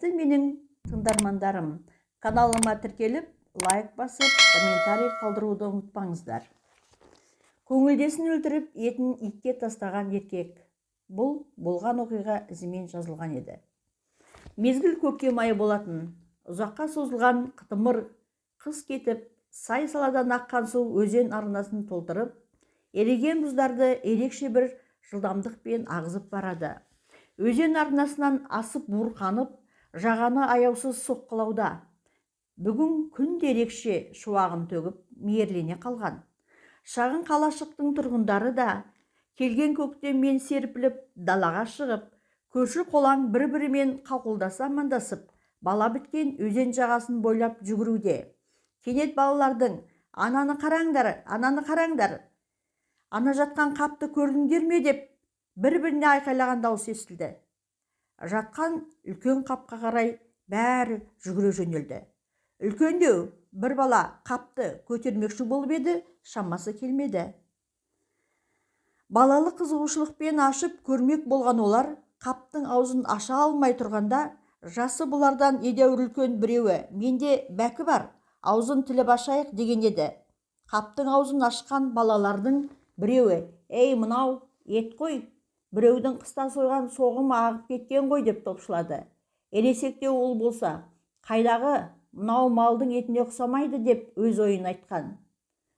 Құрметті менің тыңдармандарым, каналыма тіркеліп, лайк басып, комментарий қалдыруды ұмытпаңыздар. Көңілдесін өлтіріп, етін итке тастаған еркек. Бұл болған оқиға ізімен жазылған еді. Мезгіл көктем айы болатын. Ұзаққа созылған қытымыр қыс кетіп, сай-саладан аққан су өзен арнасын толтырып, еріген мұздарды ерекше бір жылдамдықпен ағызып барады. Өзен арнасынан асып буырқанып, жағаны аяусыз соққылауда. Бүгін күн де ерекше шуағын төгіп, мейірлене қалған. Шағын қалашықтың тұрғындары да келген көктеммен серпіліп, далаға шығып, көрші қолаң бір-бірімен қауқылдаса амандасып, бала біткен өзен жағасын бойлап жүгіруде. Кенет балалардың «Ананы қараңдар, ананы қараңдар! Ана жатқан қапты көрдіңдер ме?» деп бір-біріне айқайлаған дауыс естілді. Жатқан үлкен қапқа қарай бәрі жүгіре жөнелді. Үлкендеу бір бала қапты көтермекші болып еді, шамасы келмеді. Балалы қызығушылықпен ашып көрмек болған олар, қаптың аузын аша алмай тұрғанда, жасы бұлардан едәуір үлкен біреуі «Менде бәкі бар, аузын тіліп ашайық» деген еді. Қаптың аузын ашқан балалардың біреуі «Ей, мынау ет қой, біреудің қыста сойған соғым ағып кеткен ғой» деп топшылады. Ересекте ол болса, «Қайдағы, мынау малдың етіне ұқсамайды» деп өз ойын айтқан.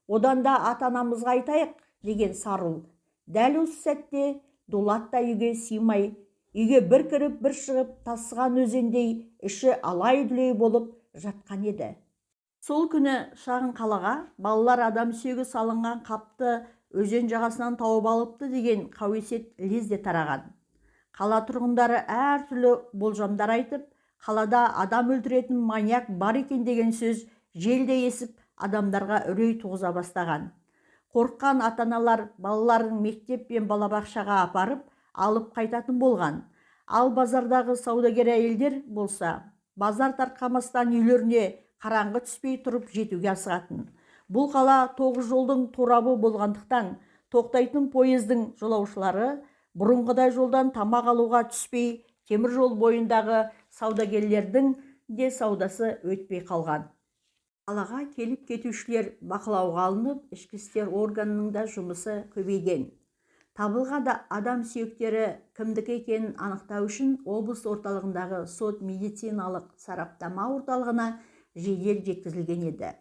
«Одан да ата-анамызға айтайық» деген сарыл. Дәл осы сәтте Дулат та үйге сыймай, үйге бір кіріп бір шығып тасыған өзендей іші алай-дүлей болып жатқан еді. Сол күні шағын қалаға балалар адам сүйегі салынған қапты өзен жағасынан тауып алыпты деген қауесет лезде тараған. Қала тұрғындары әртүрлі болжамдар айтып, қалада адам өлтіретін маньяк бар екен деген сөз желдей есіп, адамдарға үрей туғыза бастаған. Қорыққан ата-аналар балаларын мектеп пен балабақшаға апарып, алып қайтатын болған. Ал базардағы саудагер әйелдер болса, базар тарқамастан үйлеріне қараңғы түспей тұрып жетуге асығатын. Бұл қала 9 жолдың торабы болғандықтан, тоқтайтын пойыздың жолаушылары бұрынғыдай жолдан тамақ алуға түспей, темір жол бойындағы саудагерлердің де саудасы өтпей қалған. Қалаға келіп кетушілер бақылауға алынып, ішкі істер органының да жұмысы көбейген. Табылған адам сүйектері кімдікі екенін анықтау үшін облыс орталығындағы сот медициналық сараптама орталығына жедел жеткізілген еді.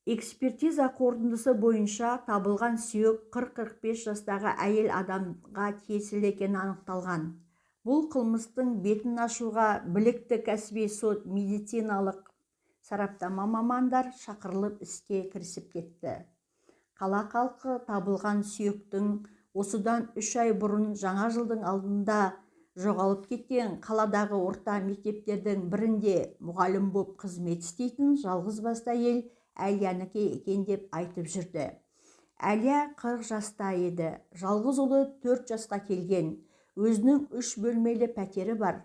Экспертиза қорытындысы бойынша табылған сүйек 40-45 жастағы әйел адамға тиесілі екені анықталған. Бұл қылмыстың бетін ашуға білікті кәсіби сот медициналық сараптама мамандар шақырылып іске кірісіп кетті. Қала халқы табылған сүйектің осыдан 3 ай бұрын жаңа жылдың алдында жоғалып кеткен қаладағы орта мектептердің бірінде мұғалім боп қызмет істейтін жалғыз басты әйел Әлиянікі екен деп айтып жүрді. Әлия 40 жаста еді, жалғыз ұлы 4 жасқа келген, өзінің 3 бөлмелі пәтері бар.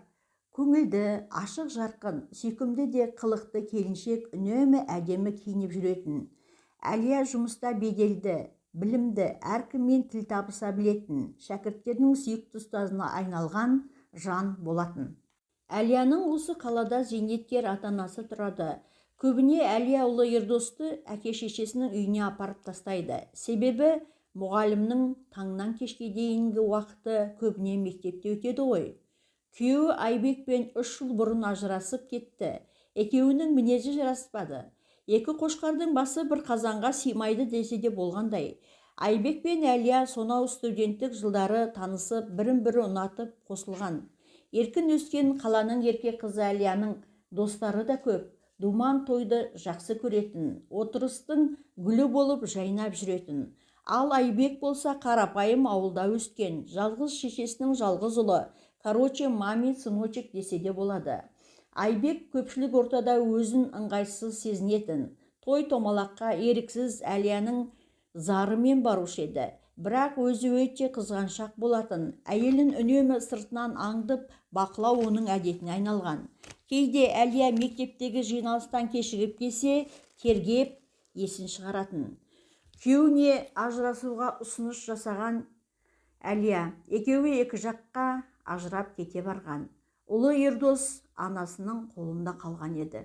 Көңілді, ашық жарқын, сүйкімді де қылықты келіншек үнемі әдемі киініп жүретін. Әлия жұмыста беделді, білімді, әркіммен тіл табыса білетін, шәкірттерінің сүйікті ұстазына айналған жан болатын. Әлияның осы қалада зейнеткер ата-анасы тұрады. Көбіне Әлия ұлы Ердосты әке-шешесінің үйіне апарып тастайды. Себебі мұғалімнің таңнан кешке дейінгі уақыты көбіне мектепте өтеді ғой. Күйеуі Айбекпен 3 жыл бұрын ажырасып кетті. Екеуінің мінезі жараспады. Екі қошқардың басы бір қазанға сыймайды десе де болғандай. Айбек пен Әлия сонау студенттік жылдары танысып, бірін-бірі ұнатып қосылған. Еркін өскен қаланың еркек қызы Әлияның достары да көп. Думан тойды жақсы көретін, отырыстың гүлі болып жайнап жүретін. Ал Айбек болса қарапайым ауылда өскен, жалғыз шешесінің жалғыз ұлы. Короче, мамин сыночек десе де болады. Айбек көпшілік ортада өзін ыңғайсыз сезінетін. Той-томалаққа еріксіз Әлияның зарымен барушы еді. Бірақ өзі өте қызғаншақ болатын. Әйелін үнемі сыртынан аңдып, бақылау оның әдетіне айналған. Кейде Әлия мектептегі жиналыстан кешігіп келсе, тергеп есін шығаратын. Күйеуіне ажырасуға ұсыныс жасаған Әлия екеуі екі жаққа ажырап кете барған. Ұлы Ердос анасының қолында қалған еді.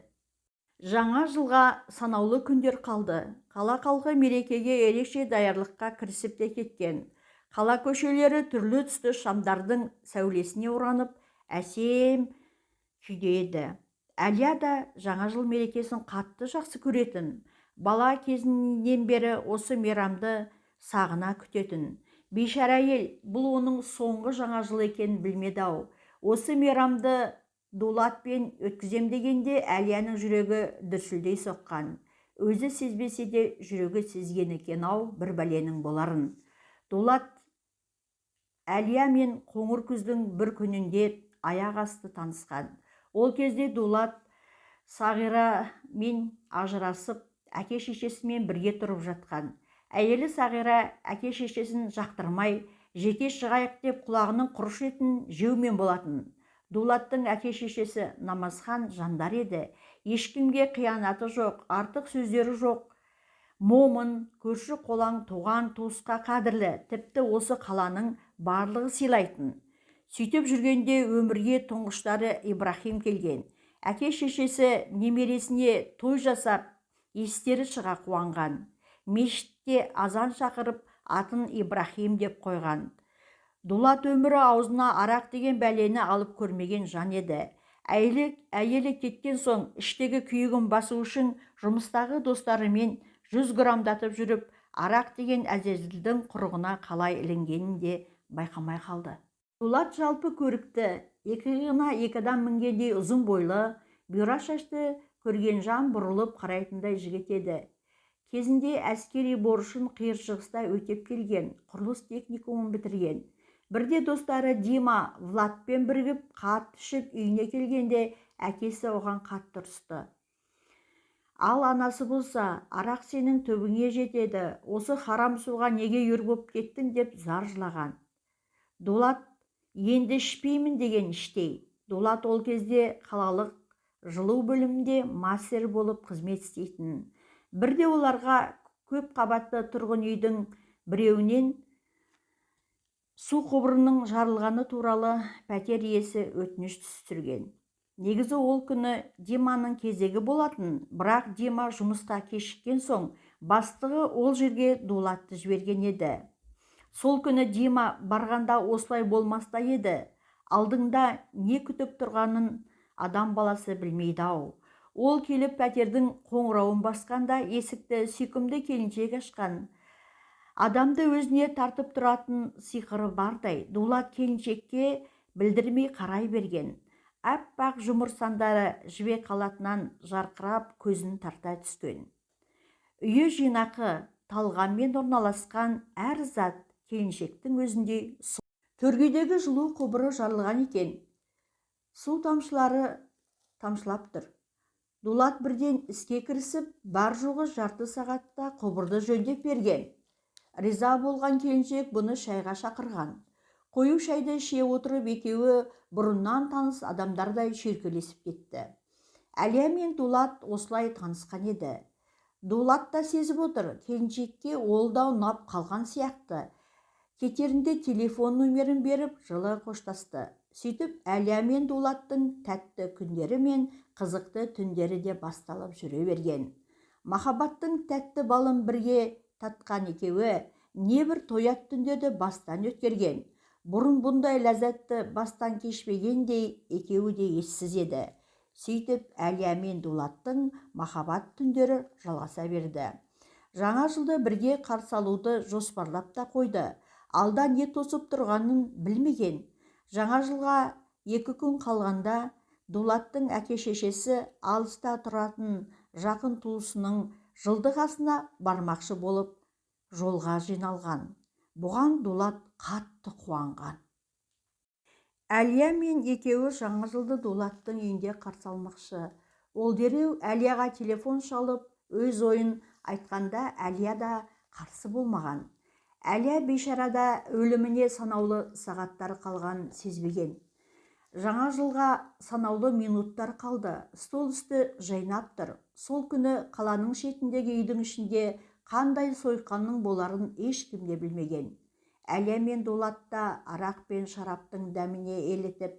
Жаңа жылға санаулы күндер қалды. Қала халқы мерекеге ерекше даярлыққа кірісіп те кеткен. Қала көшелері түрлі түсті шамдардың сәулесіне оранып, әсем күйде еді. Әлия да жаңа жыл мерекесін қатты жақсы көретін. Бала кезінен бері осы мейрамды сағына күтетін. Бейшара әйел, бұл оның соңғы жаңа жыл екенін білмеді-ау. Осы мейрамды Дулатпен өткізем дегенде Әлияның жүрегі дүрсілдей соққан. Өзі сезбесе де жүрегі сезген екен-ау бір бәленің боларын. Дулат Әлия мен қоңыр күздің бір күнінде аяқ асты танысқан. Ол кезде Дулат Сағира мен ажырасып, әке-шешесімен бірге тұрып жатқан. Әйелі Сағира әке-шешесін жақтырмай, жеке шығайық деп құлағының құрыш етін жеумен болатын. Дулаттың әке-шешесі намазхан жандар еді. Ешкімге қиянаты жоқ, артық сөздері жоқ. Момын, көрші қолаң, туған туысқа қадірлі, тіпті осы қаланың барлығы сыйлайтын. Сөйтіп жүргенде өмірге тұңғыштары Ибрахим келген. Әке-шешесі немересіне той жасап, естері шыға қуанған. Мешітте азан шақырып, атын Ибрахим деп қойған. Дулат өмірі аузына арақ деген бәлені алып көрмеген жан еді. Әйелі кеткен соң іштегі күйігін басу үшін жұмыстағы достарымен 100 грамдатып жүріп, арақ деген әзәзілдің құрығына қалай ілінгенін де байқамай қалды. Дулат жалпы көрікті, екі адам мінгендей ұзын бойлы, бұйра шашты, көрген жан бұрылып қарайтындай жігіт еді. Кезінде әскери борышын қиыр шығыста өтеп келген, құрылыс техникумын бітірген. Бірде достары Дима Владпен бірігіп қатты ішіп үйіне келгенде әкесі оған қатты ұрысты. Ал анасы болса, арақ сенің түбіңе жетеді, осы харам суға неге үйір боп кеттің деп зар жылаған. Дулат енді ішпеймін деген іштей. Дулат ол кезде қалалық жылу бөлімінде мастер болып қызмет істейтін. Бірде оларға көп қабатты тұрғын үйдің біреуінен су құбырының жарылғаны туралы пәтер иесі өтініш түсірген. Негізі ол күні Диманың кезегі болатын, бірақ Дима жұмысқа кешіккен соң бастығы ол жерге Дулатты жіберген еді. Сол күні Дима барғанда осылай болмаста еді. Алдыңда не күтіп тұрғанын адам баласы білмейді-ау. Ол келіп пәтердің қоңырауын басқанда есікті сүйкімді келіншек ашқан. Адамды өзіне тартып тұратын сиқыры бардай, Дулат келіншекке білдірмей қарай берген. Аппақ жұмыр сандары жібек қалатынан жарқырап көзін тарта түскен. Үйі жинақы, талғаммен орналасқан әр зат келіншектің өзіндей. Төргедегі жылу құбыры жарылған екен. Су тамшылары тамшылап тұр. Дулат бірден іске кірісіп, бар жоғы жарты сағатта құбырды жөндеп берген. Риза болған келіншек бұны шайға шақырған. Қою шайды іше отырып екеуі бұрыннан таныс адамдардай шүйіркелесіп кетті. Әлия мен Дулат осылай танысқан еді. Дулат та сезіп отыр, келіншекке ол да ұнап қалған сияқты. Кетерінде телефон нөмерін беріп, жылы қоштасты. Сөйтіп, Әлия мен Дулаттың тәтті күндері мен қызықты түндері де басталып жүре берген. Махаббаттың тәтті балын бірге татқан екеуі небір тоят түндерді бастан өткерген. Бұрын бұндай ләззатты бастан кешпегендей екеуі де ессіз еді. Сөйтіп, Әлия мен Дулаттың махаббат түндері жалғаса берді. Жаңа жылды бірге қарсы алуды жоспарлап та қойды. Алда не тосып тұрғанын білмеген. Жаңа жылға 2 күн қалғанда Дулаттың әке-шешесі алыста тұратын жақын туысының жылдық асына бармақшы болып жолға жиналған. Бұған Дулат қатты қуанған. Әлия мен екеуі жаңа жылды Дулаттың үйінде қарсы алмақшы. Ол дереу Әлияға телефон шалып, өз ойын айтқанда Әлия да қарсы болмаған. Әлия бейшарада өліміне санаулы сағаттар қалған сезбеген. Жаңа жылға санаулы минуттар қалды. Стол үсті жайнап тұр. Сол күні қаланың шетіндегі үйдің ішінде қандай сойқанның боларын ешкім де білмеген. Әлия мен Дулатта арақ пен шараптың дәміне елітіп,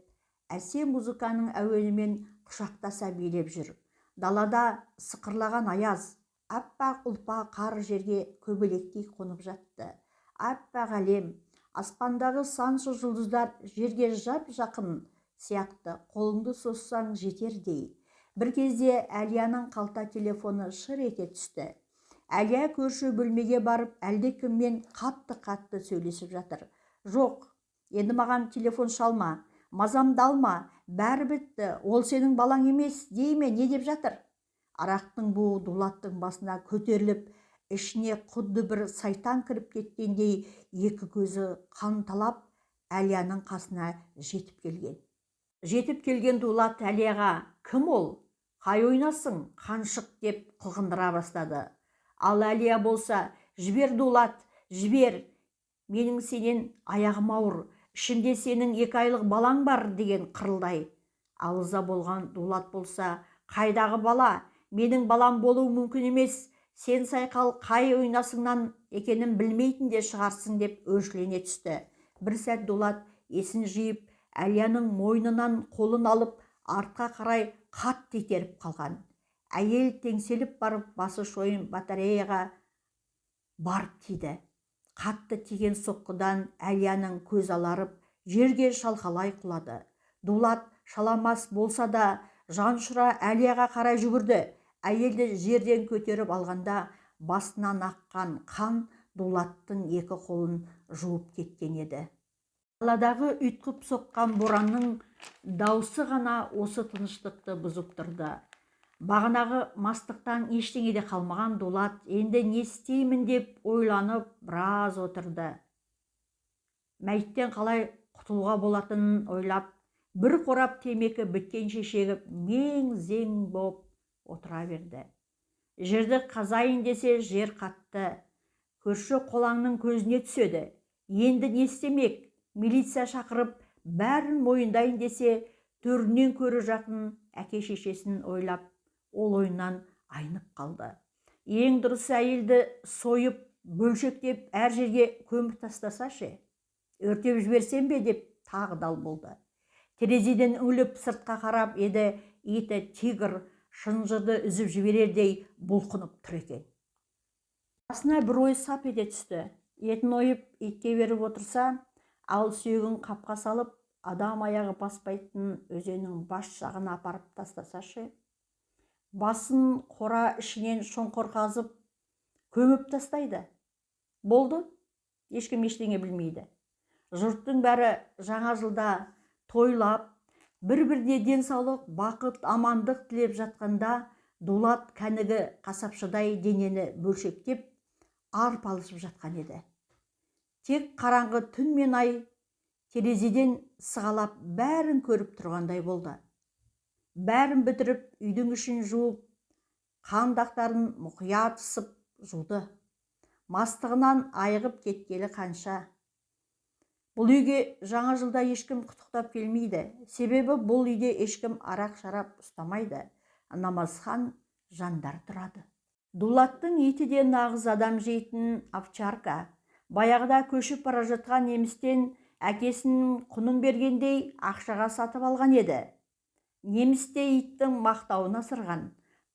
әсем музыканың әуенімен құшақтаса билеп жүр. Далада сықырлаған аяз, аппақ ұлпа қар жерге көбелектей қонып жатты. Аппақ әлем, аспандағы саншы жұлдыздар жерге жап жақын сияқты қолыңды соссаң жетердей. Бір кезде Әлияның қалта телефоны шыр ете түсті. Әлия көрші бөлмеге барып әлдекіммен қатты сөйлесіп жатыр. Жоқ, енді маған телефон шалма, мазамды алма, бәрі бітті, ол сенің балаң емес дейме, не деп жатыр? Арақтың буы Дулаттың басына көтеріліп, ішіне құдды бір сайтан кіріп кеткендей екі көзі қанталап Әлияның қасына жетіп келген Дулат Әлияға: «Кім ол? Қай ойнасың? Қаншық?» деп қылғындыра бастады. Ал Әлия болса: «Жібер, Дулат, жібер. Менің сенен аяғым ауыр. Ішімде сенің 2 айлық балаң бар» деген қырылдай. Алыза болған Дулат болса: «Қайдағы бала? Менің балам болуы мүмкін емес. Сен сайқал қай ойнасыңнан екенін білмейтін де шығарсың» деп өршелене түсті. Бір сәт Дулат есін жиып, Әлияның мойнынан қолын алып, артқа қарай қатты итеріп қалған. Әйел теңселіп барып, басы шойын батареяға барып тиді. Қатты тиген соққыдан Әлияның көз аларып, жерге шалқалай құлады. Дулат шаламас болса да жаншыра Әлияға қарай жүгірді. Әйелді жерден көтеріп алғанда басынан аққан қан Дулаттың 2 қолын жуып кеткен еді. Даладағы ұйтқып соққан боранның даусы ғана осы тыныштықты бұзып тұрды. Бағанағы мастықтан ештеңе де қалмаған Дулат енді не істеймін деп ойланып біраз отырды. Мәйттен қалай құтылуға болатынын ойлап, бір қорап темекі біткенше шегіп, мең-зең боп отыра берді. Жерді қазайын десе жер қатты. Көрші қолаңның көзіне түседі. Енді не істемек? Милиция шақырып, бәрін мойындайын десе, төрінен көрі жақын әке-шешесін ойлап, ол ойынан айнып қалды. Ең дұрысы әйелді сойып, бөлшектеп, әр жерге көміп тастасашы, өртеп жіберсем бе деп тағы дал болды. Терезеден үңіліп сыртқа қарап еді, иті тигр шынжырды үзіп жіберердей бұлқынып тұр екен. Басына бір ой сап ете түсті. Етін ойып итке беріп отырса, ал сүйегін қапқа салып, адам аяғы баспайтын өзеннің бас жағына апарып тастасашы. Басын қора ішінен шұңқыр қазып, көміп тастайды. Болды, ешкім ештеңе білмейді. Жұрттың бәрі жаңа жылда тойлап, бір-біріне денсаулық, бақыт, амандық тілеп жатқанда, Дулат кәнігі қасапшыдай денені бөлшектеп, арпалысып жатқан еді. Тек қараңғы түн мен ай терезеден сығалап бәрін көріп тұрғандай болды. Бәрін бітіріп, үйдің ішін жуып, қандақтарын мұқият сып жуды. Мастығынан айығып кеткелі қанша. Бұл үйге жаңа жылда ешкім құттықтап келмейді. Себебі бұл үйде ешкім арақ-шарап ұстамайды. Намазхан жандар тұрады. Дулаттың иті де нағыз адам жейтін овчарка. Баяғыда көшіп бара жатқан немістен әкесінің құнын бергендей ақшаға сатып алған еді. Немісте иттің мақтауына сырған.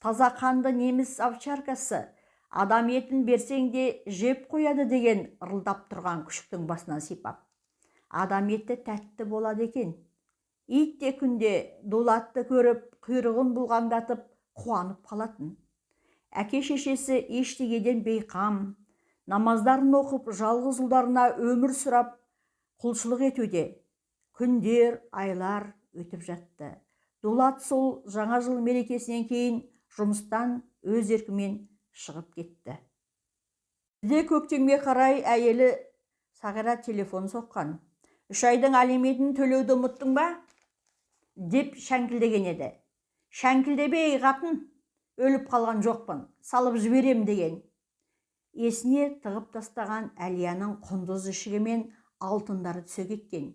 Таза қанды неміс овчаркасы адам етін берсең де жеп қояды деген ырылдап тұрған күшіктің басынан сипап. Адам еті тәтті болады екен. Ит те күнде Дулатты көріп, құйрығын бұлғаңдатып, қуанып қалатын. Әке-шешесі ештеңеден бейқам, намаздарын оқып, жалғыз ұлдарына өмір сұрап, құлшылық етуде. Күндер, айлар өтіп жатты. Дулат сол жаңа жыл мерекесінен кейін жұмыстан өз еркімен шығып кетті. Де көктемге қарай әйелі Сағира телефон соққан. 3 айдың алиментін төлеуді ұмыттың ба? Деп шәңкілдеген еді. Шәңкілдебей қатын, өліп қалған жоқпын, салып жіберем деген. Есіне тығып тастаған Әлияның құндыз ішігі мен алтындары түсе кеткен.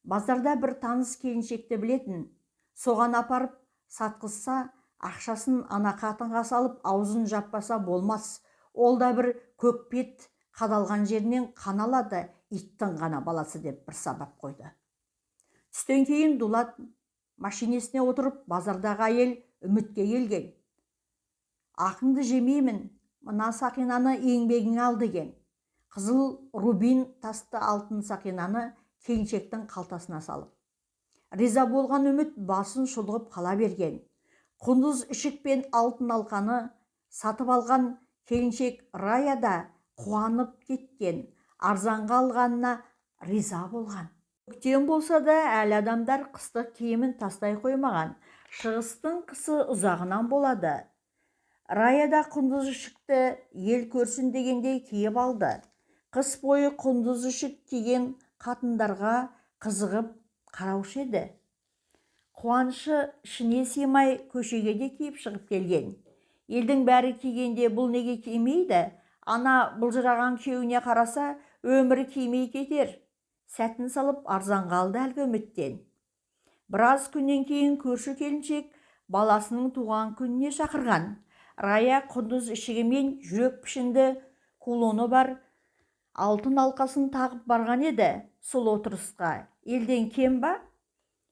Базарда бір таныс келіншекті білетін, соған апарып сатқызса, ақшасын ана қатынға салып аузын жаппаса болмас. Ол да бір көкпет қадалған жерінен қан алады, иттің ғана баласы деп бір сабап қойды. Түстен кейін Дулат машинесіне отырып базардағы әйел Үмітке келген. Ақыңды жемеймін, мына сақинаны еңбегіңе ал деген. Қызыл рубин тасты алтын сақинаны келіншектің қалтасына салып. Риза болған Үміт басын шұлғып қала берген. Құндыз ішік пен алтын алқаны сатып алған келіншек Рая да қуанып кеткен, арзанға алғанына риза болған. Көктем болса да әлі адамдар қыстық киімін тастай қоймаған. Шығыстың қысы ұзағынан болады. Рая да құндыз ішікті ел көрсін дегендей киіп алды. Қыс бойы құндыз ішік киген қатындарға қызығып қараушы еді. Қуанышы ішіне сыймай көшеге де киіп шығып келген. Елдің бәрі кигенде бұл неге кимейді? Ана бұлжыраған күйеуіне қараса, өмірі кимей кетер. Сәтін салып арзанға алды әлгі Үміттен. Біраз күннен кейін көрші келіншек баласының туған күніне шақырған. Рая құндыз ішігі мен жүрек пішінді кулоны бар алтын алқасын тағып барған еді. Сол отырысқа елден кем ба?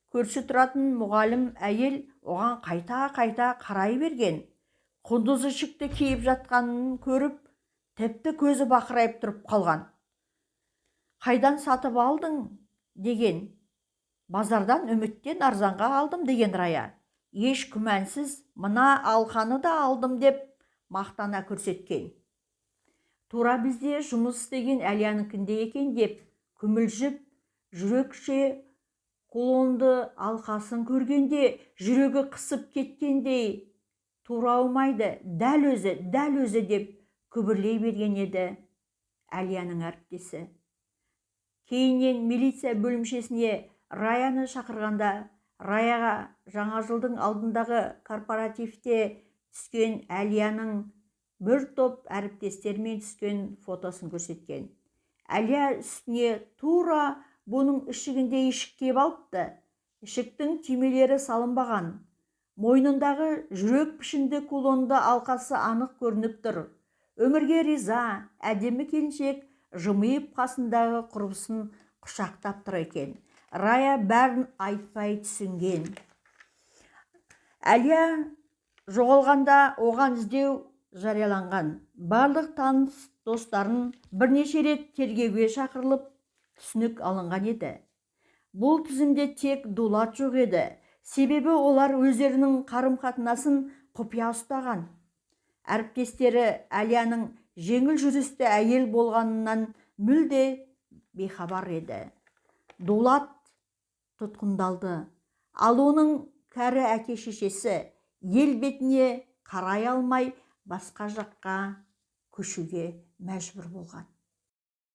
Көрші тұратын мұғалім әйел оған қайта қарай берген. Құндыз ішікті киіп жатқанын көріп, тіпті көзі бақырайып тұрып қалған. Қайдан сатып алдың деген. Базардан Үміттен арзанға алдым деген Рая. Еш күмәнсіз мына алқаны да алдым деп мақтана көрсеткен. Тура бізде жұмыс істеген Әлиянікінде екен деп күмілжіп, жүрекше кулонды алқасын көргенде жүрегі қысып кеткендей, тура алмайды, дәл өзі деп күбірлей берген еді Әлияның әріптесі. Кейіннен милиция бөлімшесіне Раяны шақырғанда, Раяға жаңа жылдың алдындағы корпоративте түскен Әлияның бір топ әріптестермен түскен фотосын көрсеткен. Әлия үстіне тура бұның ішігінде ішік киіп алыпты. Ішіктің түймелері салынбаған. Мойнындағы жүрек пішінді кулонды алқасы анық көрініп тұр. Өмірге риза, әдемі келіншек жымиып қасындағы құрбысын құшақтап тұр екен. Рая бәрін айтпай түсінген. Әлия жоғалғанда оған іздеу жарияланған. Барлық таныс достарын бірнеше рет тергеуге шақырылып түсінік алынған еді. Бұл тізімде тек Дулат жоқ еді. Себебі олар өздерінің қарым-қатынасын құпия ұстаған. Әріптестері Әлияның жеңіл жүрісті әйел болғанынан мүлде бейхабар еді. Дулат тұтқындалды. Ал оның кәрі әке-шешесі ел бетіне қарай алмай басқа жаққа көшуге мәжбүр болған.